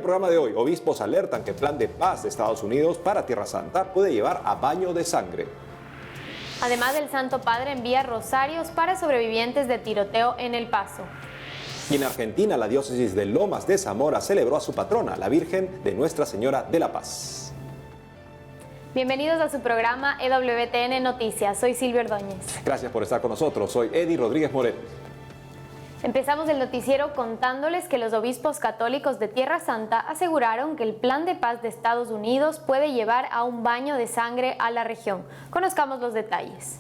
programa de hoy, obispos alertan que el plan de paz de Estados Unidos para Tierra Santa puede llevar a baño de sangre. Además, el Santo Padre envía rosarios para sobrevivientes de tiroteo en El Paso. Y en Argentina, la diócesis de Lomas de Zamora celebró a su patrona, la Virgen de Nuestra Señora de la Paz. Bienvenidos a su programa EWTN Noticias. Soy Silvia Ordóñez. Gracias por estar con nosotros. Soy Eddie Rodríguez Moreno. Empezamos el noticiero contándoles que los obispos católicos de Tierra Santa aseguraron que el plan de paz de Estados Unidos puede llevar a un baño de sangre a la región. Conozcamos los detalles.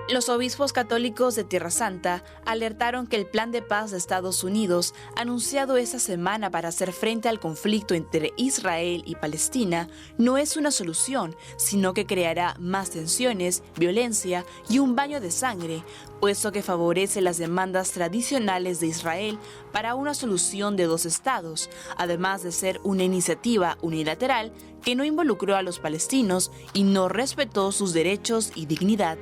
Los obispos católicos de Tierra Santa alertaron que el plan de paz de Estados Unidos, anunciado esta semana para hacer frente al conflicto entre Israel y Palestina, no es una solución, sino que creará más tensiones, violencia y un baño de sangre, puesto que favorece las demandas tradicionales de Israel para una solución de dos estados, además de ser una iniciativa unilateral que no involucró a los palestinos y no respetó sus derechos y dignidad.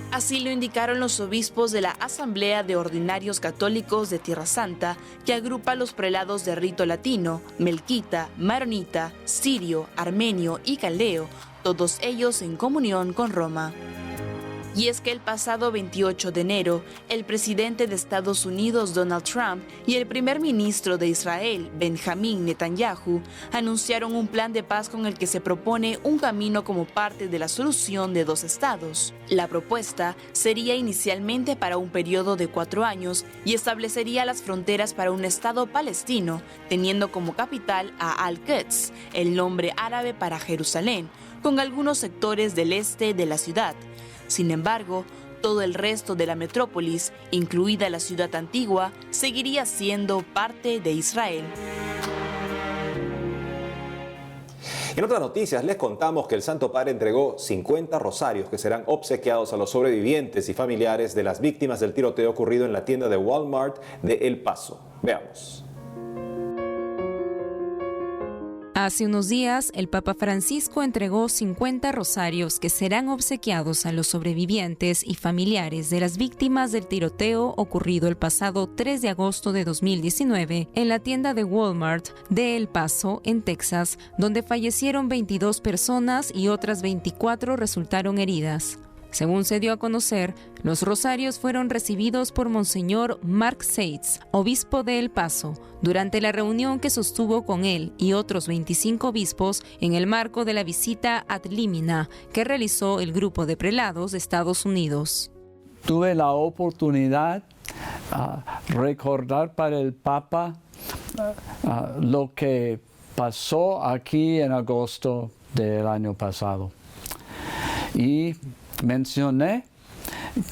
Así lo indicaron los obispos de la Asamblea de Ordinarios Católicos de Tierra Santa, que agrupa a los prelados de rito latino, melquita, maronita, sirio, armenio y caldeo, todos ellos en comunión con Roma. Y es que el pasado 28 de enero, el presidente de Estados Unidos, Donald Trump, y el primer ministro de Israel, Benjamín Netanyahu, anunciaron un plan de paz con el que se propone un camino como parte de la solución de dos estados. La propuesta sería inicialmente para un periodo de 4 años y establecería las fronteras para un estado palestino, teniendo como capital a Al-Quds, el nombre árabe para Jerusalén, con algunos sectores del este de la ciudad. Sin embargo, todo el resto de la metrópolis, incluida la ciudad antigua, seguiría siendo parte de Israel. En otras noticias, les contamos que el Santo Padre entregó 50 rosarios que serán obsequiados a los sobrevivientes y familiares de las víctimas del tiroteo ocurrido en la tienda de Walmart de El Paso. Veamos. Hace unos días, el Papa Francisco entregó 50 rosarios que serán obsequiados a los sobrevivientes y familiares de las víctimas del tiroteo ocurrido el pasado 3 de agosto de 2019 en la tienda de Walmart de El Paso, en Texas, donde fallecieron 22 personas y otras 24 resultaron heridas. Según se dio a conocer, los rosarios fueron recibidos por Monseñor Mark Seitz, obispo de El Paso, durante la reunión que sostuvo con él y otros 25 obispos en el marco de la visita ad limina que realizó el grupo de prelados de Estados Unidos. Tuve la oportunidad de recordar para el Papa lo que pasó aquí en agosto del año pasado. Y mencioné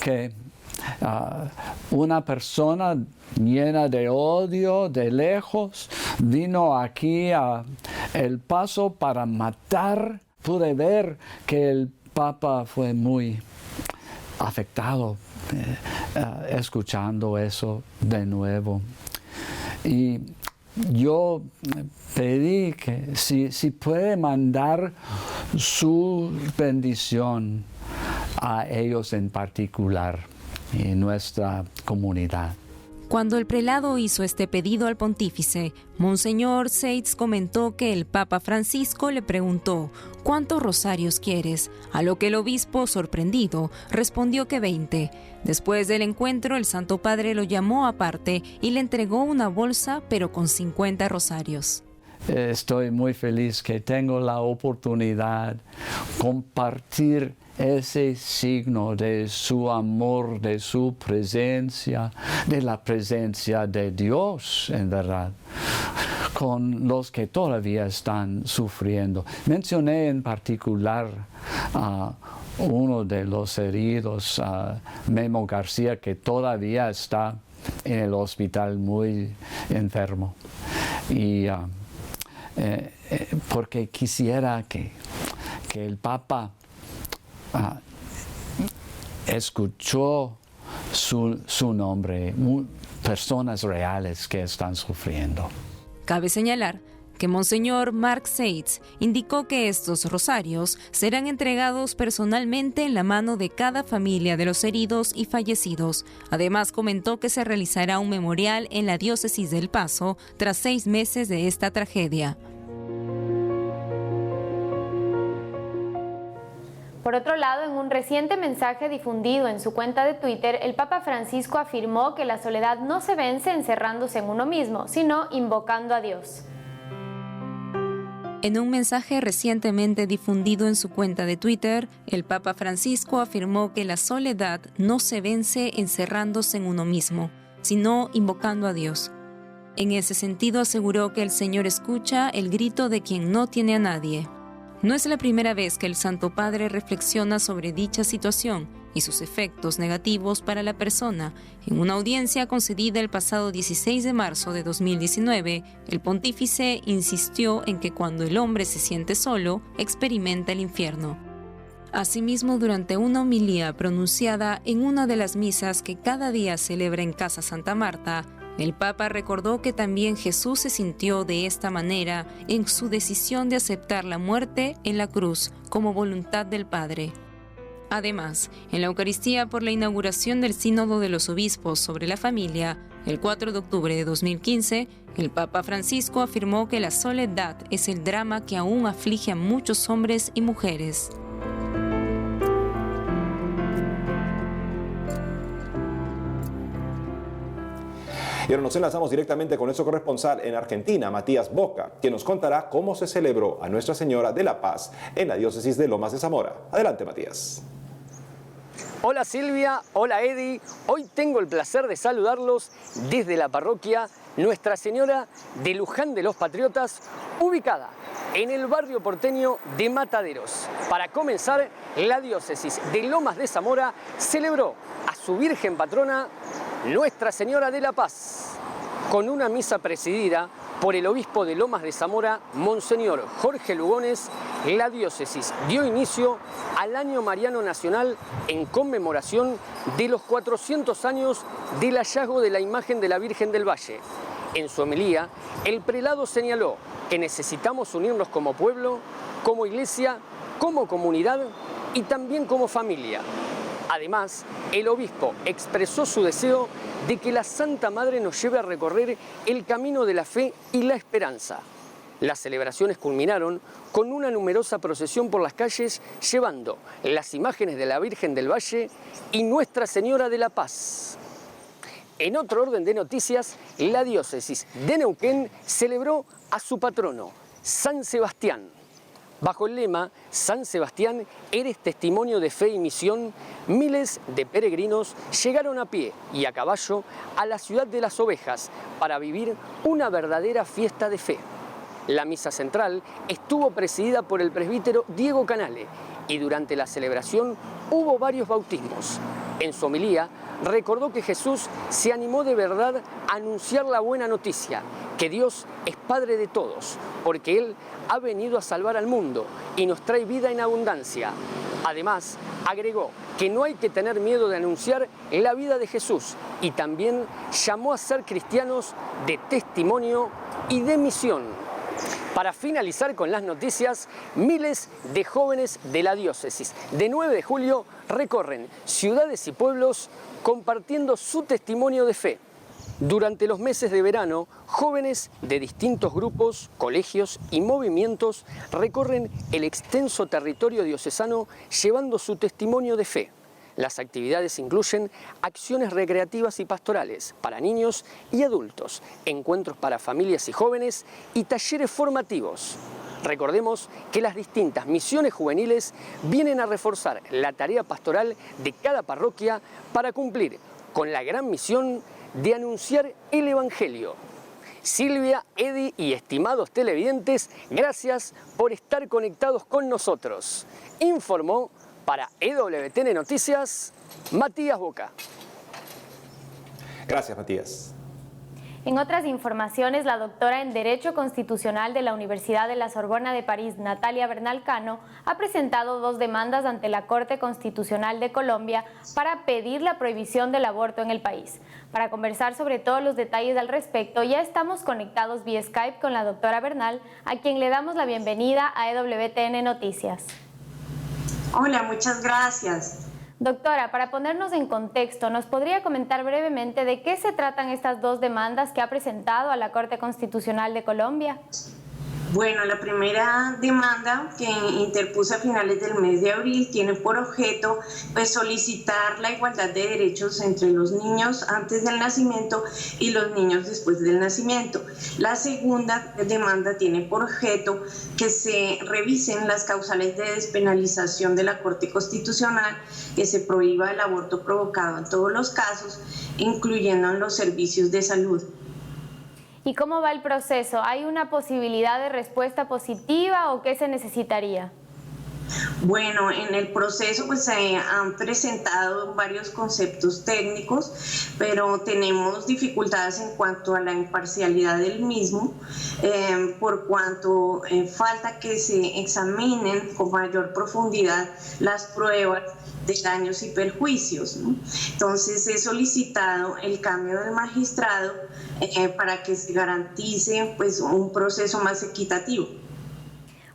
que una persona llena de odio, de lejos, vino aquí a El Paso para matar. Pude ver que el Papa fue muy afectado escuchando eso de nuevo. Y yo pedí que si puede mandar su bendición a ellos en particular, en nuestra comunidad. Cuando el prelado hizo este pedido al pontífice, Monseñor Seitz comentó que el Papa Francisco le preguntó ¿cuántos rosarios quieres? A lo que el obispo, sorprendido, respondió que 20. Después del encuentro, el Santo Padre lo llamó aparte y le entregó una bolsa, pero con 50 rosarios. Estoy muy feliz que tengo la oportunidad de compartir ese signo de su amor, de su presencia, de la presencia de Dios, en verdad, con los que todavía están sufriendo. Mencioné en particular a uno de los heridos, Memo García, que todavía está en el hospital muy enfermo. Y porque quisiera que el Papa escuchó su nombre, personas reales que están sufriendo. Cabe señalar que Monseñor Mark Seitz indicó que estos rosarios serán entregados personalmente en la mano de cada familia de los heridos y fallecidos. Además, comentó que se realizará un memorial en la diócesis de El Paso tras 6 meses de esta tragedia. Por otro lado, en un reciente mensaje difundido en su cuenta de Twitter, el Papa Francisco afirmó que la soledad no se vence encerrándose en uno mismo, sino invocando a Dios. En un mensaje recientemente difundido en su cuenta de Twitter, el Papa Francisco afirmó que la soledad no se vence encerrándose en uno mismo, sino invocando a Dios. En ese sentido, aseguró que el Señor escucha el grito de quien no tiene a nadie. No es la primera vez que el Santo Padre reflexiona sobre dicha situación y sus efectos negativos para la persona. En una audiencia concedida el pasado 16 de marzo de 2019, el pontífice insistió en que cuando el hombre se siente solo, experimenta el infierno. Asimismo, durante una homilía pronunciada en una de las misas que cada día celebra en Casa Santa Marta, el Papa recordó que también Jesús se sintió de esta manera en su decisión de aceptar la muerte en la cruz como voluntad del Padre. Además, en la Eucaristía por la inauguración del Sínodo de los Obispos sobre la Familia, el 4 de octubre de 2015, el Papa Francisco afirmó que la soledad es el drama que aún aflige a muchos hombres y mujeres. Y ahora nos enlazamos directamente con nuestro corresponsal en Argentina, Matías Boca, quien nos contará cómo se celebró a Nuestra Señora de la Paz en la diócesis de Lomas de Zamora. Adelante, Matías. Hola Silvia, hola Eddie. Hoy tengo el placer de saludarlos desde la parroquia Nuestra Señora de Luján de los Patriotas, ubicada en el barrio porteño de Mataderos. Para comenzar, la diócesis de Lomas de Zamora celebró a su Virgen Patrona, Nuestra Señora de la Paz, con una misa presidida por el obispo de Lomas de Zamora, Monseñor Jorge Lugones. La diócesis dio inicio al Año Mariano Nacional en conmemoración de los 400 años del hallazgo de la imagen de la Virgen del Valle. En su homilía, el prelado señaló que necesitamos unirnos como pueblo, como iglesia, como comunidad y también como familia. Además, el obispo expresó su deseo de que la Santa Madre nos lleve a recorrer el camino de la fe y la esperanza. Las celebraciones culminaron con una numerosa procesión por las calles llevando las imágenes de la Virgen del Valle y Nuestra Señora de la Paz. En otro orden de noticias, la diócesis de Neuquén celebró a su patrono, San Sebastián. Bajo el lema San Sebastián, eres testimonio de fe y misión, miles de peregrinos llegaron a pie y a caballo a la ciudad de las ovejas para vivir una verdadera fiesta de fe. La misa central estuvo presidida por el presbítero Diego Canale y durante la celebración hubo varios bautismos. En su homilía recordó que Jesús se animó de verdad a anunciar la buena noticia, que Dios es Padre de todos, porque Él ha venido a salvar al mundo y nos trae vida en abundancia. Además, agregó que no hay que tener miedo de anunciar la vida de Jesús y también llamó a ser cristianos de testimonio y de misión. Para finalizar con las noticias, miles de jóvenes de la diócesis de 9 de julio recorren ciudades y pueblos compartiendo su testimonio de fe. Durante los meses de verano, jóvenes de distintos grupos, colegios y movimientos recorren el extenso territorio diocesano llevando su testimonio de fe. Las actividades incluyen acciones recreativas y pastorales para niños y adultos, encuentros para familias y jóvenes y talleres formativos. Recordemos que las distintas misiones juveniles vienen a reforzar la tarea pastoral de cada parroquia para cumplir con la gran misión de anunciar el Evangelio. Silvia, Eddie y estimados televidentes, gracias por estar conectados con nosotros. Informó para EWTN Noticias, Matías Boca. Gracias, Matías. En otras informaciones, la doctora en Derecho Constitucional de la Universidad de la Sorbona de París, Natalia Bernal Cano, ha presentado 2 demandas ante la Corte Constitucional de Colombia para pedir la prohibición del aborto en el país. Para conversar sobre todos los detalles al respecto, ya estamos conectados vía Skype con la doctora Bernal, a quien le damos la bienvenida a EWTN Noticias. Hola, muchas gracias. Doctora, para ponernos en contexto, ¿nos podría comentar brevemente de qué se tratan estas 2 demandas que ha presentado a la Corte Constitucional de Colombia? Bueno, la primera demanda que interpuso a finales del mes de abril tiene por objeto solicitar la igualdad de derechos entre los niños antes del nacimiento y los niños después del nacimiento. La segunda demanda tiene por objeto que se revisen las causales de despenalización de la Corte Constitucional, que se prohíba el aborto provocado en todos los casos, incluyendo en los servicios de salud. ¿Y cómo va el proceso? ¿Hay una posibilidad de respuesta positiva o qué se necesitaría? Bueno, en el proceso se han presentado varios conceptos técnicos, pero tenemos dificultades en cuanto a la imparcialidad del mismo, por cuanto falta que se examinen con mayor profundidad las pruebas de daños y perjuicios, ¿no? Entonces he solicitado el cambio del magistrado para que se garantice un proceso más equitativo.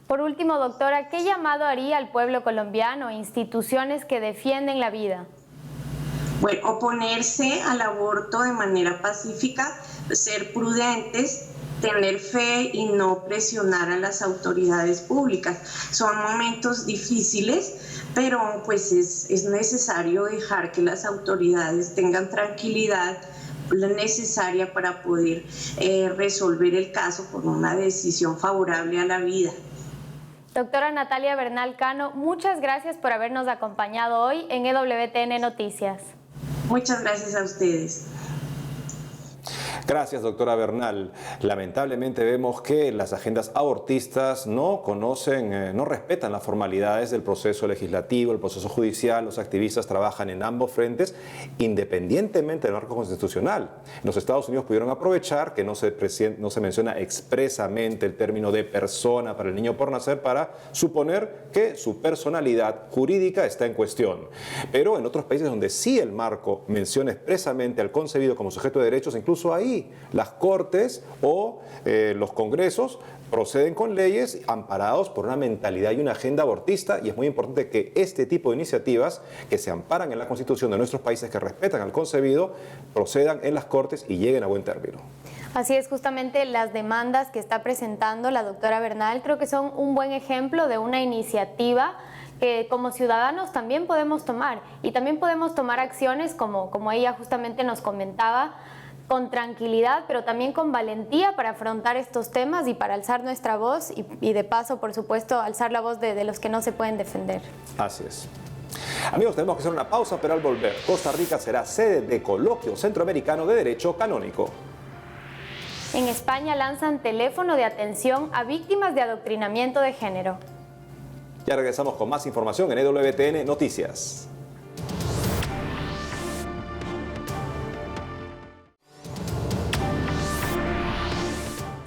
Por último, doctora, ¿qué llamado haría al pueblo colombiano e instituciones que defienden la vida? Bueno, oponerse al aborto de manera pacífica, ser prudentes, tener fe y no presionar a las autoridades públicas. Son momentos difíciles, pero es necesario dejar que las autoridades tengan tranquilidad necesaria para poder resolver el caso con una decisión favorable a la vida. Doctora Natalia Bernal Cano, muchas gracias por habernos acompañado hoy en EWTN Noticias. Muchas gracias a ustedes. Gracias, doctora Bernal. Lamentablemente vemos que las agendas abortistas no conocen, no respetan las formalidades del proceso legislativo, el proceso judicial. Los activistas trabajan en ambos frentes, independientemente del marco constitucional. En los Estados Unidos pudieron aprovechar que no se menciona expresamente el término de persona para el niño por nacer para suponer que su personalidad jurídica está en cuestión. Pero en otros países donde sí el marco menciona expresamente al concebido como sujeto de derechos, incluso ahí las cortes o los congresos proceden con leyes amparados por una mentalidad y una agenda abortista, y es muy importante que este tipo de iniciativas que se amparan en la Constitución de nuestros países, que respetan al concebido, procedan en las cortes y lleguen a buen término. Así es, justamente las demandas que está presentando la doctora Bernal creo que son un buen ejemplo de una iniciativa que como ciudadanos también podemos tomar, y también podemos tomar acciones como ella justamente nos comentaba, con tranquilidad, pero también con valentía para afrontar estos temas y para alzar nuestra voz y de paso, por supuesto, alzar la voz de los que no se pueden defender. Así es. Amigos, tenemos que hacer una pausa, pero al volver, Costa Rica será sede de Coloquio Centroamericano de Derecho Canónico. En España lanzan teléfono de atención a víctimas de adoctrinamiento de género. Ya regresamos con más información en EWTN Noticias.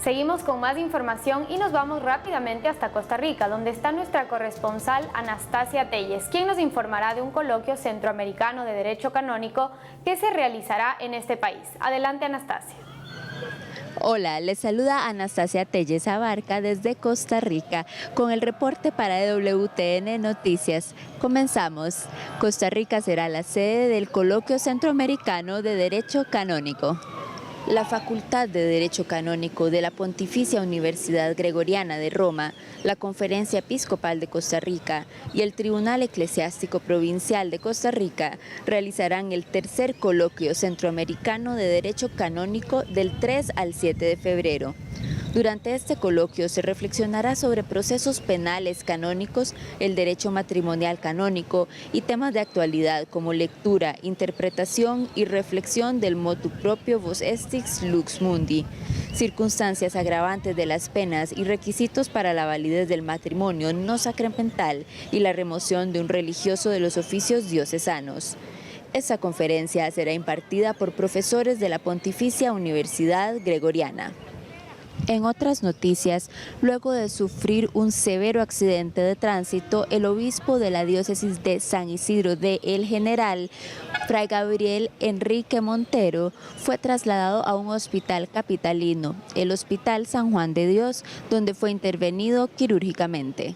Seguimos con más información y nos vamos rápidamente hasta Costa Rica, donde está nuestra corresponsal Anastasia Telles, quien nos informará de un coloquio centroamericano de Derecho Canónico que se realizará en este país. Adelante, Anastasia. Hola, les saluda Anastasia Telles Abarca desde Costa Rica con el reporte para EWTN Noticias. Comenzamos. Costa Rica será la sede del Coloquio Centroamericano de Derecho Canónico. La Facultad de Derecho Canónico de la Pontificia Universidad Gregoriana de Roma, la Conferencia Episcopal de Costa Rica y el Tribunal Eclesiástico Provincial de Costa Rica realizarán el tercer Coloquio Centroamericano de Derecho Canónico del 3 al 7 de febrero. Durante este coloquio se reflexionará sobre procesos penales canónicos, el derecho matrimonial canónico y temas de actualidad como lectura, interpretación y reflexión del motu proprio vos estis lux mundi, circunstancias agravantes de las penas y requisitos para la validez del matrimonio no sacramental y la remoción de un religioso de los oficios diocesanos. Esta conferencia será impartida por profesores de la Pontificia Universidad Gregoriana. En otras noticias, luego de sufrir un severo accidente de tránsito, el obispo de la diócesis de San Isidro de El General, Fray Gabriel Enrique Montero, fue trasladado a un hospital capitalino, el Hospital San Juan de Dios, donde fue intervenido quirúrgicamente.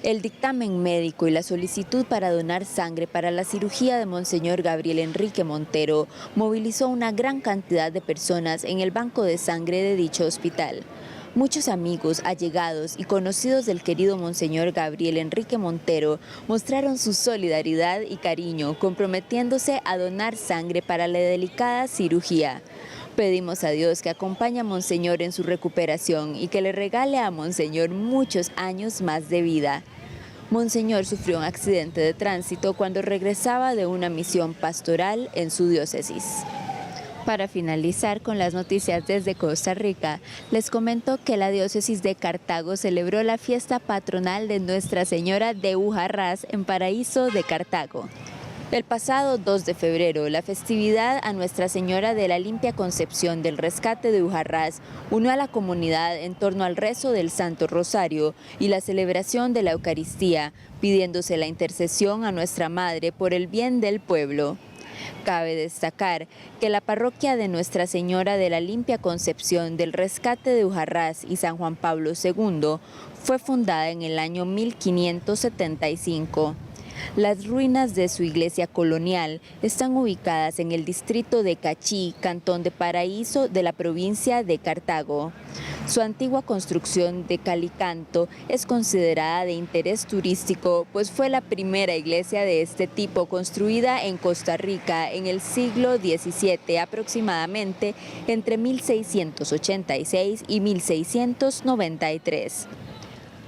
El dictamen médico y la solicitud para donar sangre para la cirugía de Monseñor Gabriel Enrique Montero movilizó una gran cantidad de personas en el banco de sangre de dicho hospital. Muchos amigos, allegados y conocidos del querido Monseñor Gabriel Enrique Montero mostraron su solidaridad y cariño, comprometiéndose a donar sangre para la delicada cirugía. Pedimos a Dios que acompañe a Monseñor en su recuperación y que le regale a Monseñor muchos años más de vida. Monseñor sufrió un accidente de tránsito cuando regresaba de una misión pastoral en su diócesis. Para finalizar con las noticias desde Costa Rica, les comento que la diócesis de Cartago celebró la fiesta patronal de Nuestra Señora de Ujarrás en Paraíso de Cartago. El pasado 2 de febrero, la festividad a Nuestra Señora de la Limpia Concepción del Rescate de Ujarrás unió a la comunidad en torno al rezo del Santo Rosario y la celebración de la Eucaristía, pidiéndose la intercesión a Nuestra Madre por el bien del pueblo. Cabe destacar que la parroquia de Nuestra Señora de la Limpia Concepción del Rescate de Ujarrás y San Juan Pablo II fue fundada en el año 1575. Las ruinas de su iglesia colonial están ubicadas en el distrito de Cachí, cantón de Paraíso de la provincia de Cartago. Su antigua construcción de calicanto es considerada de interés turístico, pues fue la primera iglesia de este tipo construida en Costa Rica en el siglo XVII, aproximadamente entre 1686 y 1693.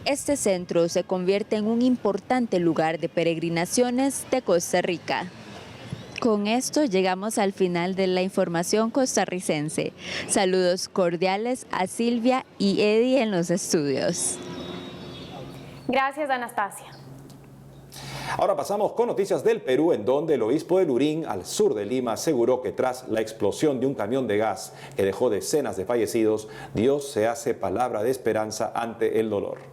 Este centro se convierte en un importante lugar de peregrinaciones de Costa Rica. Con esto llegamos al final de la información costarricense. Saludos cordiales a Silvia y Eddie en los estudios. Gracias, Anastasia. Ahora pasamos con noticias del Perú, en donde el obispo de Lurín, al sur de Lima, aseguró que tras la explosión de un camión de gas que dejó decenas de fallecidos, Dios se hace palabra de esperanza ante el dolor.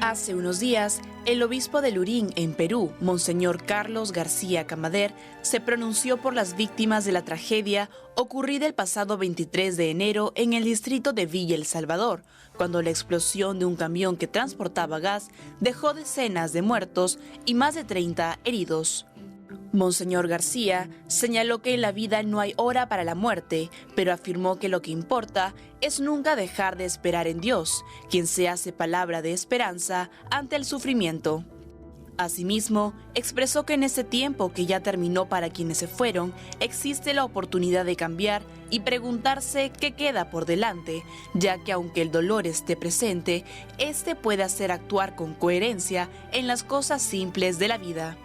Hace unos días, el obispo de Lurín, en Perú, Monseñor Carlos García Camader, se pronunció por las víctimas de la tragedia ocurrida el pasado 23 de enero en el distrito de Villa El Salvador, cuando la explosión de un camión que transportaba gas dejó decenas de muertos y más de 30 heridos. Monseñor García señaló que en la vida no hay hora para la muerte, pero afirmó que lo que importa es nunca dejar de esperar en Dios, quien se hace palabra de esperanza ante el sufrimiento. Asimismo, expresó que en este tiempo que ya terminó para quienes se fueron, existe la oportunidad de cambiar y preguntarse qué queda por delante, ya que aunque el dolor esté presente, este puede hacer actuar con coherencia en las cosas simples de la vida.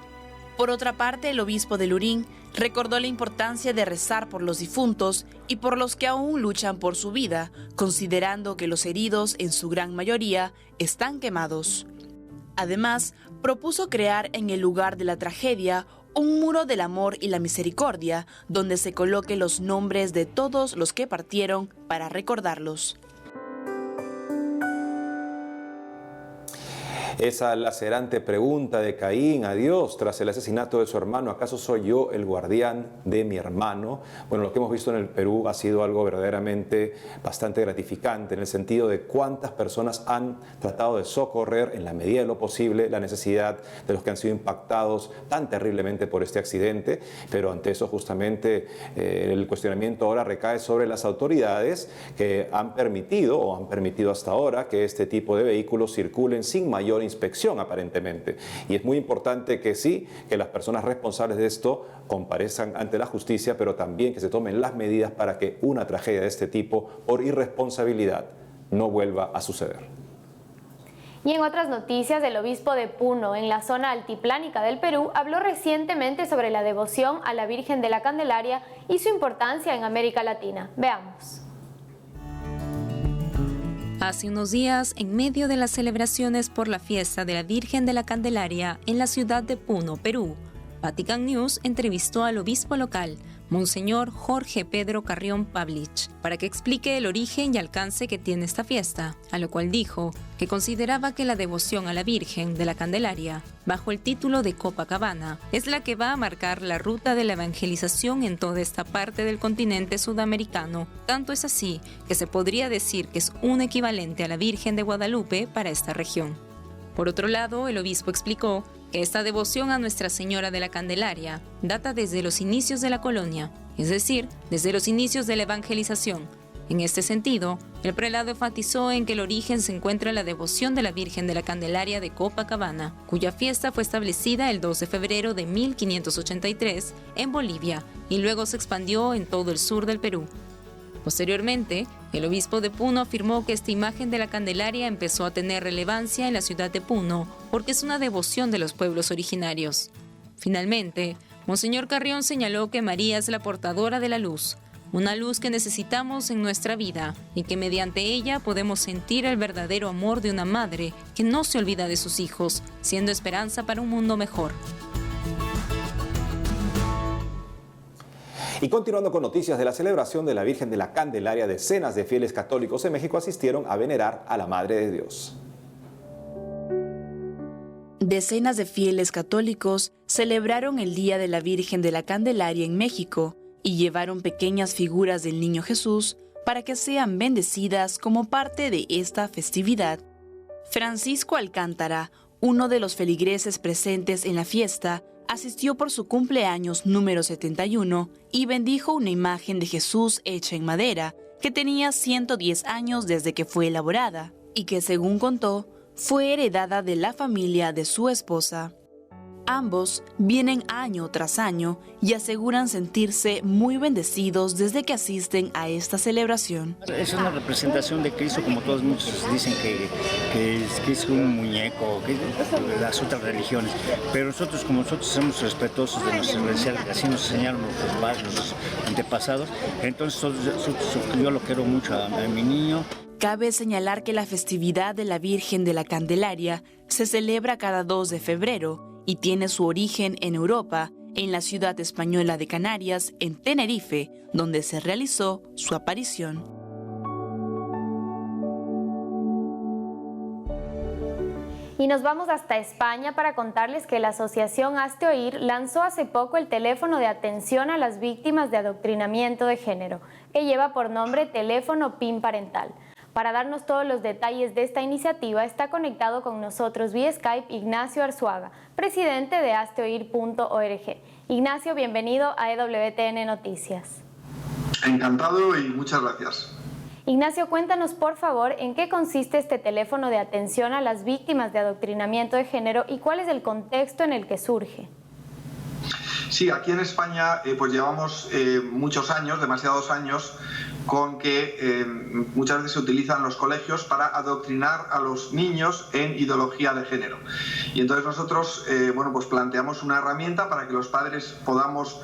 Por otra parte, el obispo de Lurín recordó la importancia de rezar por los difuntos y por los que aún luchan por su vida, considerando que los heridos, en su gran mayoría, están quemados. Además, propuso crear en el lugar de la tragedia un muro del amor y la misericordia, donde se coloquen los nombres de todos los que partieron para recordarlos. Esa lacerante pregunta de Caín a Dios tras el asesinato de su hermano: ¿acaso soy yo el guardián de mi hermano? Bueno, lo que hemos visto en el Perú ha sido algo verdaderamente bastante gratificante, en el sentido de cuántas personas han tratado de socorrer en la medida de lo posible la necesidad de los que han sido impactados tan terriblemente por este accidente. Pero ante eso, justamente, el cuestionamiento ahora recae sobre las autoridades que han permitido hasta ahora que este tipo de vehículos circulen sin mayor inspección, aparentemente. Y es muy importante que sí, que las personas responsables de esto comparezcan ante la justicia, pero también que se tomen las medidas para que una tragedia de este tipo, por irresponsabilidad, no vuelva a suceder. Y en otras noticias, el obispo de Puno, en la zona altiplánica del Perú, habló recientemente sobre la devoción a la Virgen de la Candelaria y su importancia en América Latina. Veamos. Hace unos días, en medio de las celebraciones por la fiesta de la Virgen de la Candelaria en la ciudad de Puno, Perú, Vatican News entrevistó al obispo local, Monseñor Jorge Pedro Carrión Pavlich, para que explique el origen y alcance que tiene esta fiesta, a lo cual dijo que consideraba que la devoción a la Virgen de la Candelaria, bajo el título de Copacabana, es la que va a marcar la ruta de la evangelización en toda esta parte del continente sudamericano. Tanto es así que se podría decir que es un equivalente a la Virgen de Guadalupe para esta región. Por otro lado, el obispo explicó que esta devoción a Nuestra Señora de la Candelaria data desde los inicios de la colonia, es decir, desde los inicios de la evangelización. En este sentido, el prelado enfatizó en que el origen se encuentra en la devoción de la Virgen de la Candelaria de Copacabana, cuya fiesta fue establecida el 2 de febrero de 1583 en Bolivia y luego se expandió en todo el sur del Perú. Posteriormente, el obispo de Puno afirmó que esta imagen de la Candelaria empezó a tener relevancia en la ciudad de Puno porque es una devoción de los pueblos originarios. Finalmente, Monseñor Carrión señaló que María es la portadora de la luz, una luz que necesitamos en nuestra vida y que mediante ella podemos sentir el verdadero amor de una madre que no se olvida de sus hijos, siendo esperanza para un mundo mejor. Y continuando con noticias de la celebración de la Virgen de la Candelaria, decenas de fieles católicos en México asistieron a venerar a la Madre de Dios. Decenas de fieles católicos celebraron el Día de la Virgen de la Candelaria en México y llevaron pequeñas figuras del Niño Jesús para que sean bendecidas como parte de esta festividad. Francisco Alcántara, uno de los feligreses presentes en la fiesta, asistió por su cumpleaños número 71 y bendijo una imagen de Jesús hecha en madera que tenía 110 años desde que fue elaborada y que, según contó, fue heredada de la familia de su esposa. Ambos vienen año tras año y aseguran sentirse muy bendecidos desde que asisten a esta celebración. Es una representación de Cristo, como todos muchos dicen que es un muñeco, que las otras religiones. Pero nosotros, como nosotros somos respetuosos de nuestra religión, así nos enseñaron nuestros padres, nuestros antepasados, entonces yo lo quiero mucho a mi niño. Cabe señalar que la festividad de la Virgen de la Candelaria se celebra cada 2 de febrero y tiene su origen en Europa, en la ciudad española de Canarias, en Tenerife, donde se realizó su aparición. Y nos vamos hasta España para contarles que la asociación Hazte Oír lanzó hace poco el teléfono de atención a las víctimas de adoctrinamiento de género, que lleva por nombre Teléfono PIN Parental. Para darnos todos los detalles de esta iniciativa está conectado con nosotros vía Skype Ignacio Arzuaga, presidente de hazteoír.org. Ignacio, bienvenido a EWTN Noticias. Encantado y muchas gracias. Ignacio, cuéntanos por favor en qué consiste este teléfono de atención a las víctimas de adoctrinamiento de género y cuál es el contexto en el que surge. Sí, aquí en España pues llevamos muchos años, demasiados años, con que muchas veces se utilizan los colegios para adoctrinar a los niños en ideología de género. Y entonces nosotros pues planteamos una herramienta para que los padres podamos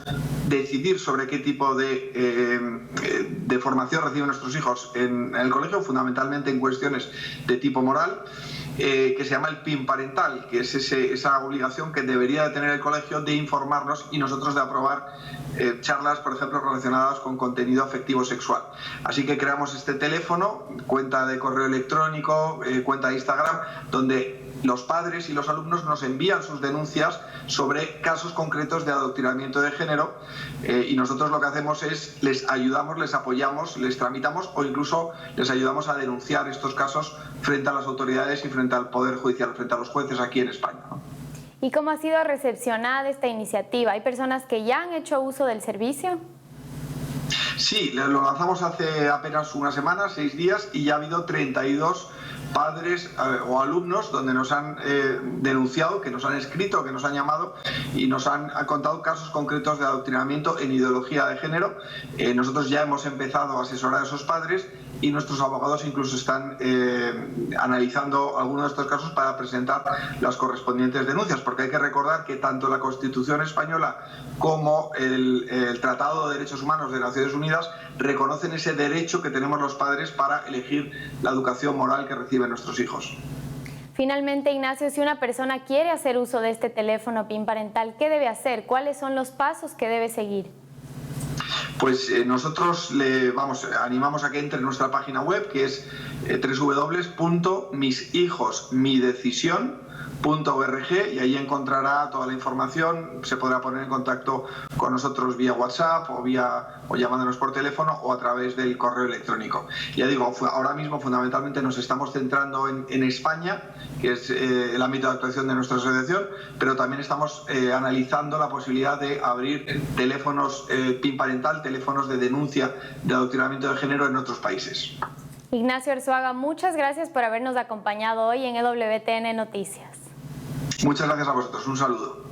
decidir sobre qué tipo de formación reciben nuestros hijos en el colegio, fundamentalmente en cuestiones de tipo moral, que se llama el PIN parental, que es esa obligación que debería de tener el colegio de informarnos y nosotros de aprobar charlas, por ejemplo, relacionadas con contenido afectivo sexual. Así que creamos este teléfono, cuenta de correo electrónico, cuenta de Instagram, donde los padres y los alumnos nos envían sus denuncias sobre casos concretos de adoctrinamiento de género y nosotros lo que hacemos es les ayudamos, les apoyamos, les tramitamos o incluso les ayudamos a denunciar estos casos frente a las autoridades y frente al Poder Judicial, frente a los jueces aquí en España, ¿no? ¿Y cómo ha sido recepcionada esta iniciativa? ¿Hay personas que ya han hecho uso del servicio? Sí, lo lanzamos hace apenas una semana, 6 días, y ya ha habido 32 padres o alumnos donde nos han denunciado, que nos han escrito, que nos han llamado y nos han contado casos concretos de adoctrinamiento en ideología de género. Nosotros ya hemos empezado a asesorar a esos padres y nuestros abogados incluso están analizando algunos de estos casos para presentar las correspondientes denuncias, porque hay que recordar que tanto la Constitución española como el Tratado de Derechos Humanos de Naciones Unidas reconocen ese derecho que tenemos los padres para elegir la educación moral que reciben nuestros hijos. Finalmente, Ignacio, si una persona quiere hacer uso de este teléfono PIN parental, ¿qué debe hacer? ¿Cuáles son los pasos que debe seguir? Pues nosotros le animamos a que entre en nuestra página web, que es www.mishijosmidecisión.org, y ahí encontrará toda la información. Se podrá poner en contacto con nosotros vía WhatsApp o llamándonos por teléfono o a través del correo electrónico. Ya digo, ahora mismo fundamentalmente nos estamos centrando en España, que es el ámbito de actuación de nuestra asociación, pero también estamos analizando la posibilidad de abrir teléfonos PIN parental, teléfonos de denuncia de adoctrinamiento de género en otros países. Ignacio Arzuaga, muchas gracias por habernos acompañado hoy en EWTN Noticias. Muchas gracias a vosotros, un saludo.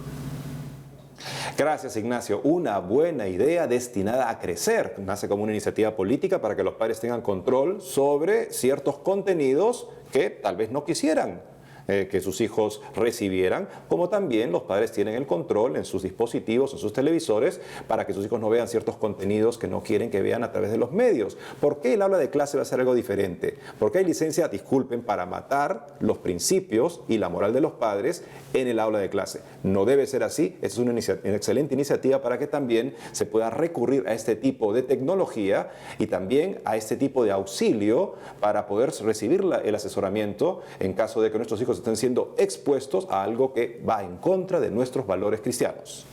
Gracias, Ignacio. Una buena idea destinada a crecer. Nace como una iniciativa política para que los padres tengan control sobre ciertos contenidos que tal vez no quisieran que sus hijos recibieran, como también los padres tienen el control en sus dispositivos, en sus televisores, para que sus hijos no vean ciertos contenidos que no quieren que vean a través de los medios. ¿Por qué el aula de clase va a ser algo diferente? Porque hay licencia, disculpen, para matar los principios y la moral de los padres en el aula de clase. No debe ser así. Esta es una excelente iniciativa para que también se pueda recurrir a este tipo de tecnología y también a este tipo de auxilio para poder recibir el asesoramiento en caso de que nuestros hijos estén siendo expuestos a algo que va en contra de nuestros valores cristianos.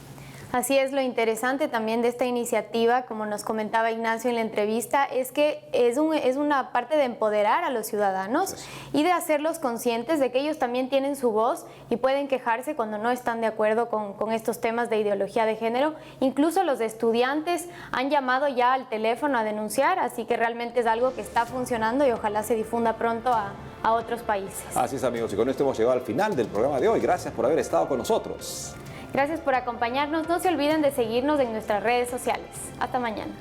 Así es, lo interesante también de esta iniciativa, como nos comentaba Ignacio en la entrevista, es que es una parte de empoderar a los ciudadanos y de hacerlos conscientes de que ellos también tienen su voz y pueden quejarse cuando no están de acuerdo con estos temas de ideología de género. Incluso los estudiantes han llamado ya al teléfono a denunciar, así que realmente es algo que está funcionando y ojalá se difunda pronto a otros países. Así es, amigos, y con esto hemos llegado al final del programa de hoy. Gracias por haber estado con nosotros. Gracias por acompañarnos. No se olviden de seguirnos en nuestras redes sociales. Hasta mañana.